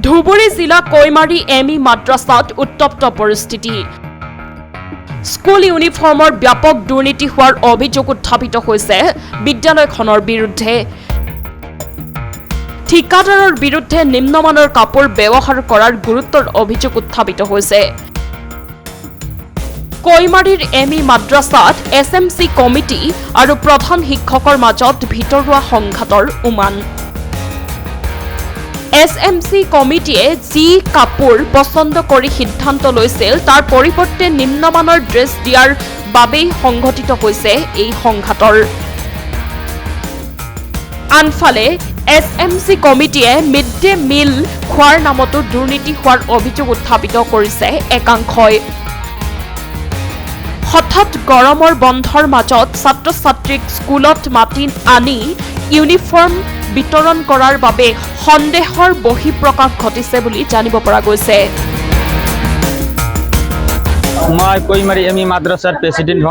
ধুবুৰী জিলা কৈমাৰী এমই মাদ্ৰাসাত উত্তপ্ত পৰিস্থিতি। স্কুল ইউনিফৰ্মৰ ব্যাপক দুৰ্নীতি হোৱাৰ অভিযোগ উত্থাপিত হৈছে বিদ্যালয়খনৰ বিৰুদ্ধে। ঠিকাদাৰৰ বিৰুদ্ধে নিম্নমানৰ কাপোৰ ব্যৱহাৰ কৰাৰ গুৰুতৰ অভিযোগ উত্থাপিত হৈছে। কৈমাৰীৰ এমই মাদ্ৰাসাত SMC কমিটি আৰু প্ৰধান শিক্ষকৰ মাজত ভিতৰুৱা সংঘাতৰ উমান। SMC কমিটিয়ে যি কাপোৰ পছন্দ কৰি সিদ্ধান্ত লৈছিল তাৰ পৰিৱৰ্তে নিম্নমানৰ ড্ৰেছ দিয়াৰ বাবেই সংঘটিত হৈছে এই সংঘাতৰ। আনফালে SMC কমিটিয়ে মিড ডে মিল খোৱাৰ নামতো দুৰ্নীতি হোৱাৰ অভিযোগ উত্থাপিত কৰিছে একাংশই। হঠাৎ গৰমৰ বন্ধৰ মাজত ছাত্ৰ ছাত্ৰীক স্কুলত মাতি আনি ইউনিফৰ্ম বিতৰণ কৰাৰ বাবে সন্দেহৰ বহিঃপ্ৰকাশ ঘটিছে বুলি জানিব পৰা গৈছে। মই কৈমাৰী এমই মাদ্ৰাসাৰ প্ৰেচিডেণ্ট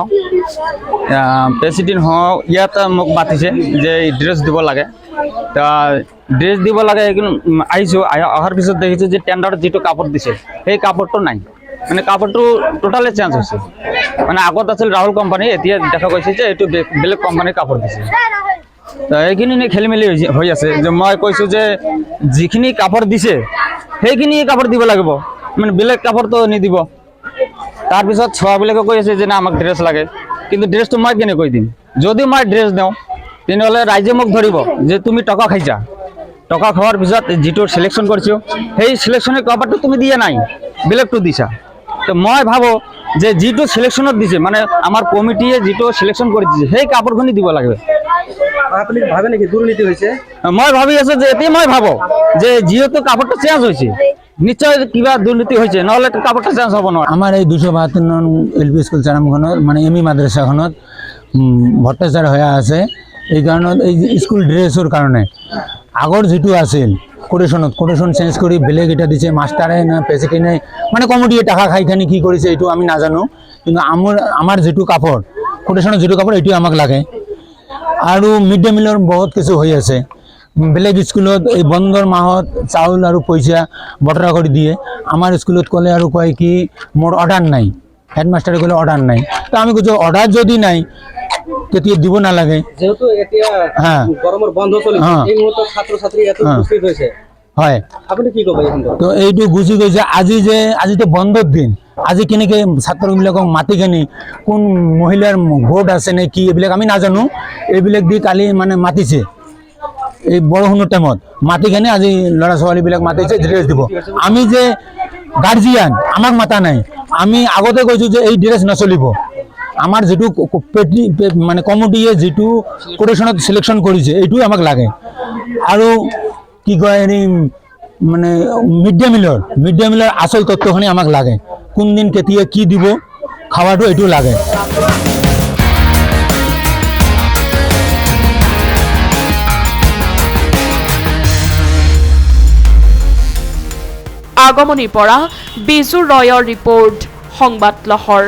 হওঁ। ইয়াত মোক মাতিছে যে ড্ৰেছ দিব লাগে। ড্ৰেছ দিব লাগে আহিছোঁ। অহাৰ পিছত দেখিছোঁ যে টেণ্ডাৰত যিটো কাপোৰ দিছে সেই কাপোৰটো নাই, মানে কাপোৰটো টোটালি চেঞ্জ হৈছে। মানে আগত আছিল ৰাহুল কোম্পানী, এতিয়া দেখা গৈছে যে এইটো বেলেগ কোম্পানীৰ কাপোৰ দিছে। এইখিনি খেলি মেলি হৈ আছে যে মই কৈছোঁ যে যিখিনি কাপোৰ দিছে সেইখিনি কাপোৰ দিব লাগিব, মানে বেলেগ কাপোৰটো নিদিব। তাৰপিছত ছোৱালীবিলাকে কৈ আছে যে না আমাক ড্ৰেছ লাগে, কিন্তু ড্ৰেছটো মই কেনেকৈ দিম? যদি মই ড্ৰেছ দিওঁ তেনেহ'লে ৰাইজে মোক ধৰিব যে তুমি টকা খাইছা। টকা খোৱাৰ পিছত যিটো চিলেকশ্যন কৰিছোঁ সেই চিলেকশ্যনৰ কাপোৰটো তুমি দিয়া নাই, বেলেগটো দিছা। তো মই ভাবোঁ যে যিটো চিলেকশ্যনত দিছে, মানে আমাৰ কমিটিয়ে যিটো চিলেকশ্যন কৰি দিছে সেই কাপোৰখিনি দিব লাগে। আপুনি ভাবে নেকি দুৰ্নীতি হৈছে? মই ভাবি আছোঁ যে এতিয়া মই ভাবোঁ যে যিহেতু কাপোৰটো চেঞ্জ হৈছে নিশ্চয় কিবা দুৰ্নীতি হৈছে, নহ'লে কাপোৰটো চেঞ্জ হ'ব নোৱাৰে। আমাৰ এই 272 নং LP স্কুল চাৰামখনত মানে এমই মাদ্ৰাসাখনত ভট্টাচাৰ হৈ আছে। এই কাৰণত এই স্কুল ড্ৰেছৰ কাৰণে আগৰ যিটো আছিল কোটেশ্যন চেঞ্জ কৰি বেলেগ এটা দিছে। মাষ্টাৰে না প্ৰেচিডেণ্টে মানে কমিটিয়ে টাকা খাই খানি কি কৰিছে এইটো আমি নাজানো, কিন্তু আমাৰ যিটো কাপোৰ কোটেশ্যনৰ যিটো কাপোৰ এইটোৱে আমাক লাগে। আৰু মিড ডে মিলৰ বহুত কিছু হৈ আছে। বেলেগ স্কুলত এই বন্ধৰ মাহত চাউল আৰু পইচা বতৰা কৰি দিয়ে, আমাৰ স্কুলত ক'লে আৰু কয় কি মোৰ অৰ্ডাৰ নাই। হেডমাষ্টাৰে ক'লে অৰ্ডাৰ নাই। তো আমি কৈছোঁ অৰ্ডাৰ যদি নাই তেতিয়া দিব নালাগে। যেহেতু এতিয়া গৰমৰ বন্ধ চলিছে, এই মুহূৰ্তত ছাত্ৰ ছাত্ৰী ইয়াত উপস্থিত হৈছে, হয় আপুনি কি ক'ব? তো এইটো গুচি গৈছে। আজিতো বন্ধৰ দিন, আজি কেনেকৈ ছাত্ৰবিলাকক মাতি কিনি কোন মহিলাৰ ভোট আছে নে কি এইবিলাক আমি নাজানো, এইবিলাক দি কালি মানে মাতিছে এই বৰষুণৰ টাইমত মাতি কিনে আজি ল'ৰা ছোৱালীবিলাক মাতিছে ড্ৰেছ দিব। আমি যে গাৰ্জিয়ান আমাক মাতা নাই, আমি আগতে কৈছোঁ যে এই ড্ৰেছ নচলিব। আমাৰ যিটো মানে কমিটিয়ে যিটো কোটেশ্যনত চিলেকশ্যন কৰিছে এইটোৱে আমাক লাগে। আৰু কি কয় হেৰি মানে মিড ডে মিলৰ আচল তথ্যখিনি আমাক লাগে, কোনদিন কেতিয়া কি দিব খাৱাটো এইটো লাগে। আগমনিৰ পৰা বিজু ৰয়ৰ ৰিপৰ্ট, সংবাদ লহৰ।